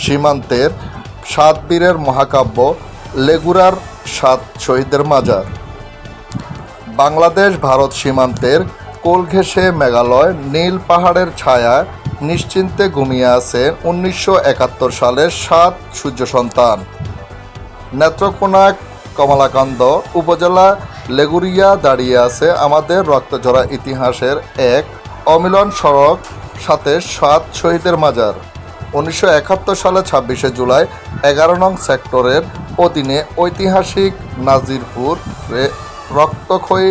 সীমান্তের 7 বীরের মহাকাব্য লেগুরার 7 শহীদের মাজার। বাংলাদেশ ভারত সীমান্তের কোল ঘেঁষে মেঘালয় নীল পাহাড়ের ছায়ায় নিশ্চিন্তে ঘুমিয়ে আছে 1971 সালের 7 সূর্য সন্তান। নেত্রকোনা কমলাকান্দ উপজেলা লেগুরিয়া দাঁড়িয়ে আছে আমাদের রক্তঝরা ইতিহাসের এক অমিলন সড়ক সাথে 7 শহীদের মাজার। 1971 সালে 26শে জুলাই 11 নং সেক্টরের অধীনে ঐতিহাসিক নাজিরপুরে রক্তক্ষয়ী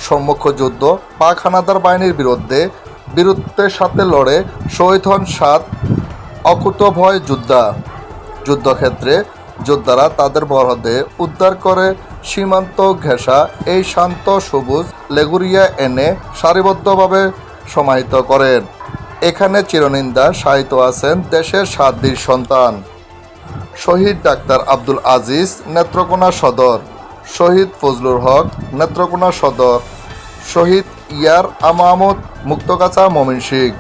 সম্মুখ যুদ্ধ পাক হানাদার বাহিনীর বিরুদ্ধে বীরত্বের সাথে লড়ে শহীদ হন 7 অকুতোভয় যোদ্ধা। যুদ্ধক্ষেত্রে যোদ্ধারা তাদের মরদেহ উদ্ধার করে সীমান্ত ঘেঁষা এই শান্ত সবুজ লেগুরিয়া এনে সারিবদ্ধভাবে সমাহিত করেন। এখানে চিরনিন্দা শায়িত আছেন দেশের 7 বীর সন্তান। শহীদ ডাক্তার আব্দুল আজিজ, নেত্রকোনা সদর। শহীদ ফজলুল হক, নেত্রকোনা সদর। শহীদ ইয়ার মাহমুদ, মুক্তগাছা, ময়মনসিংহ।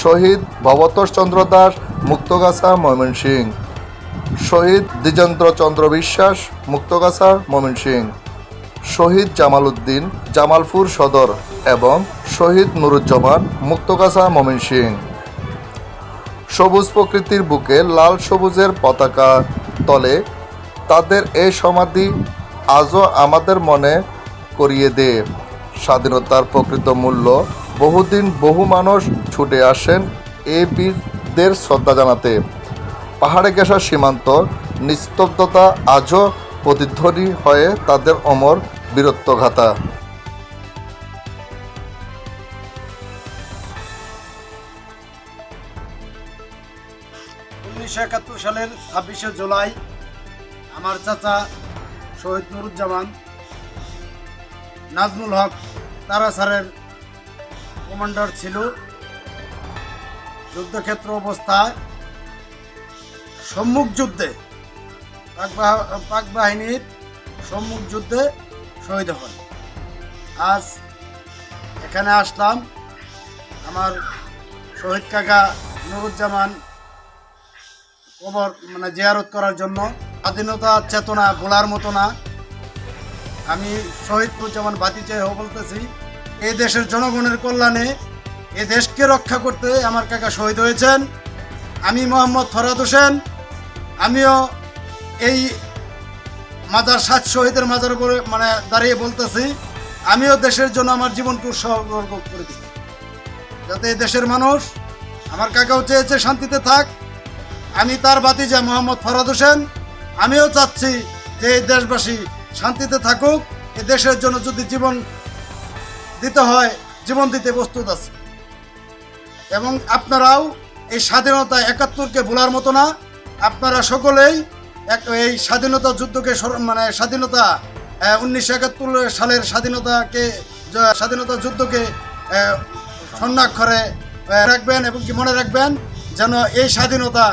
শহীদ ভবতোষ চন্দ্র দাস, মুক্তগাছা, ময়মনসিংহ। শহীদ দ্বিজেন্দ্র চন্দ্র বিশ্বাস, মুক্তগাছা, ময়মনসিংহ। শহীদ জামাল উদ্দিন, জামালপুর সদর এবং শহীদ নুরুজ্জামান, মুক্তগাছা, ময়মনসিংহ। সবুজ প্রকৃতির বুকে লাল সবুজের পতাকা তলে তাদের এই সমাধি আজও আমাদের মনে করিয়ে দেয় স্বাধীনতার প্রকৃত মূল্য। বহুদিন বহু মানুষ ছুটে আসেন এই বীরদের শ্রদ্ধা জানাতে। পাহাড়ে ঘেঁষা সীমান্ত নিস্তব্ধতা আজও প্রতিধ্বনি হয়ে তাদের অমর বীরত্বগাথা। 1971 সালের 26শে জুলাই আমার চাচা শহীদ নুরুজ্জামান নাজমুল হক তারা স্যারের কমান্ডার ছিল। যুদ্ধক্ষেত্র অবস্থায় সম্মুখ যুদ্ধে পাক বাহিনীর সম্মুখ যুদ্ধে শহীদ হন। আজ এখানে আসলাম আমার শহীদ কাকা নুরুজ্জামান কবর জিয়ারত করার জন্য। স্বাধীনতা চেতনা ভোলার মতো না। আমি শহীদ নুরুজ্জামান বাতিচাই বলতেছি, এই দেশের জনগণের কল্যাণে এ দেশকে রক্ষা করতে আমার কাকা শহীদ হয়েছেন। আমি মোহাম্মদ ফরহাদ হোসেন, আমিও এই মাজার 7 শহীদের মাজার উপরে দাঁড়িয়ে বলতেছি, আমিও দেশের জন্য আমার জীবনকে উৎসর্গ করে দিই, যাতে এই দেশের মানুষ, আমার কাকাও চেয়েছে শান্তিতে থাক। আমি তার ভাতিজা মোহাম্মদ ফরহাদ হোসেন, আমিও চাচ্ছি যে এই দেশবাসী শান্তিতে থাকুক। এই দেশের জন্য যদি জীবন দিতে হয়, জীবন দিতে প্রস্তুত আছে। এবং আপনারাও এই স্বাধীনতা 71কে ভোলার মতো না। আপনারা সকলেই এই স্বাধীনতা যুদ্ধকে স্বাধীনতা 1971 সালের স্বাধীনতা যুদ্ধকে স্বর্ণাক্ষরে রাখবেন এবং কি মনে রাখবেন যেন এই স্বাধীনতা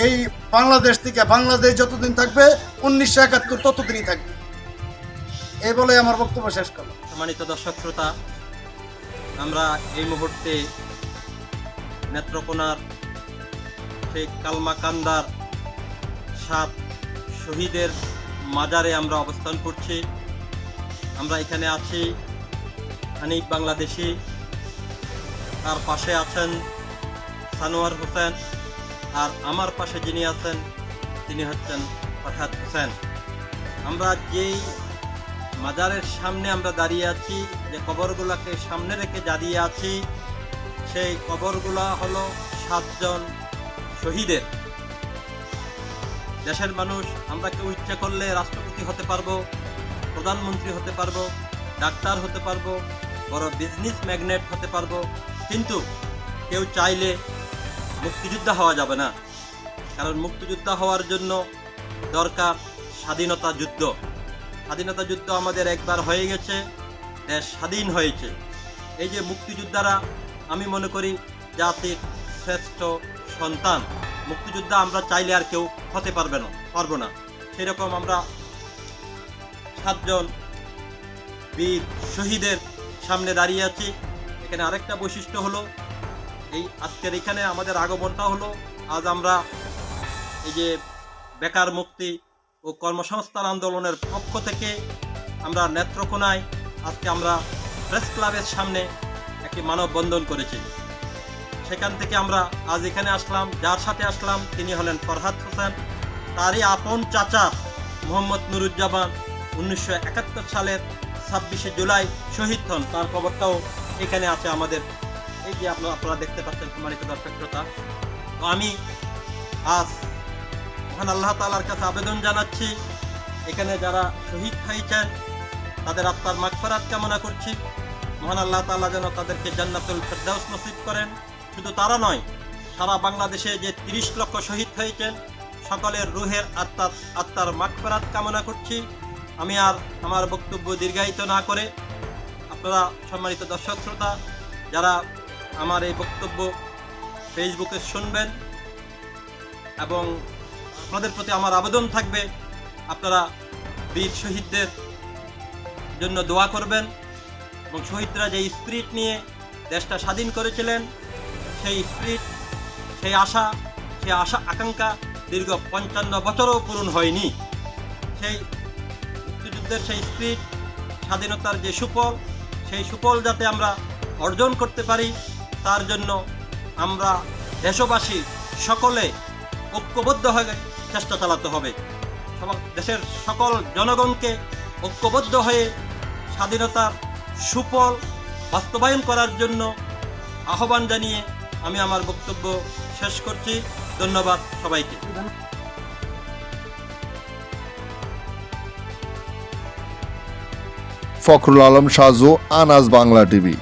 এই বাংলাদেশ থেকে, বাংলাদেশ যতদিন থাকবে 1971 ততদিনই থাকবে। এই বলে আমার বক্তব্য শেষ করলাম। সম্মানিত দর্শক শ্রোতা, আমরা এই মুহূর্তে নেত্রকোনার সেই কালমাকান্দার 7 শহীদের মাজারে আমরা অবস্থান করছি। আমরা এখানে আছি হানিফ বাংলাদেশি, তার পাশে আছেন সানোয়ার হোসেন, আর আমার পাশে যিনি আছেন তিনি হচ্ছেন ফরহাদ হোসেন। আমরা যেই মাজারের সামনে আমরা দাঁড়িয়ে আছি, যে কবরগুলোকে সামনে রেখে দাঁড়িয়ে আছি, সেই কবরগুলা হলো 7 জন শহীদের। দেশের মানুষ আমরা কেউ ইচ্ছা করলে রাষ্ট্রপতি হতে পারবো, প্রধানমন্ত্রী হতে পারবো, ডাক্তার হতে পারবো, বড় বিজনেস ম্যাগনেট হতে পারবো, কিন্তু কেউ চাইলে মুক্তিযোদ্ধা হওয়া যাবে না। কারণ মুক্তিযোদ্ধা হওয়ার জন্য দরকার স্বাধীনতা যুদ্ধ। স্বাধীনতা যুদ্ধ আমাদের একবার হয়ে গেছে, দেশ স্বাধীন হয়েছে। এই যে মুক্তিযোদ্ধারা, আমি মনে করি জাতির শ্রেষ্ঠ সন্তান। মুক্তিযোদ্ধা আমরা চাইলে আর কেউ হতে পারবো না। সেরকম আমরা 7 জন বীর শহীদের সামনে দাঁড়িয়ে আছি। এখানে আরেকটা বৈশিষ্ট্য হলো, এই আজকের এখানে আমাদের আগমনটা হলো, আজ আমরা এই যে বেকার মুক্তি ও কর্মসংস্থান আন্দোলনের পক্ষ থেকে আমরা নেত্রকোনায় আজকে আমরা প্রেস ক্লাবের সামনে একটি মানববন্ধন করেছি। সেখান থেকে আমরা আজ এখানে আসলাম। যার সাথে আসলাম তিনি হলেন ফরহাদ হোসেন। তারই আপন চাচা মোহাম্মদ নুরুজ্জামান 1971 সালের 26শে জুলাই শহীদ হন। তার খবরটাও এখানে আছে আমাদের, এই যে আপনারা দেখতে পাচ্ছেন সম্মানিত দর্শক শ্রোতা। তো আমি আজ মহান আল্লাহ তাআলার কাছে আবেদন জানাচ্ছি, এখানে যারা শহীদ হয়েছেন তাদের আত্মার মাগফিরাত কামনা করছি। মহান আল্লাহ তাআলা যেন তাদেরকে জান্নাতুল ফেরদাউস নসিব করেন। শুধু তারা নয়, সারা বাংলাদেশে যে 30 লক্ষ শহীদ হয়েছেন সকলের রুহের আত্মার মাগফিরাত কামনা করছি। আমি আর আমার বক্তব্য দীর্ঘায়িত না করে আপনারা সম্মানিত দর্শক শ্রোতা যারা আমার এই বক্তব্য ফেসবুকে শুনবেন, এবং আপনাদের প্রতি আমার আবেদন থাকবে আপনারা বীর শহীদদের জন্য দোয়া করবেন, এবং শহীদরা যে স্পিরিট নিয়ে দেশটা স্বাধীন করেছিলেন সেই স্পিরিট, সেই আশা আকাঙ্ক্ষা দীর্ঘ 55 বছরও পূরণ হয়নি। সেই মুক্তিযুদ্ধের সেই স্পিরিট, স্বাধীনতার যে সুফল, সেই সুফল যাতে আমরা অর্জন করতে পারি তার জন্য আমরা দেশবাসী সকলে ঐক্যবদ্ধ হয়ে চেষ্টা চালাতে হবে। দেশের সকল জনগণকে ঐক্যবদ্ধ হয়ে স্বাধীনতার সুফল বাস্তবায়ন করার জন্য আহ্বান জানিয়ে আমি আমার বক্তব্য শেষ করছি। ধন্যবাদ সবাইকে। ফখরুল আলম সাজু, আনাজ বাংলা টিভি।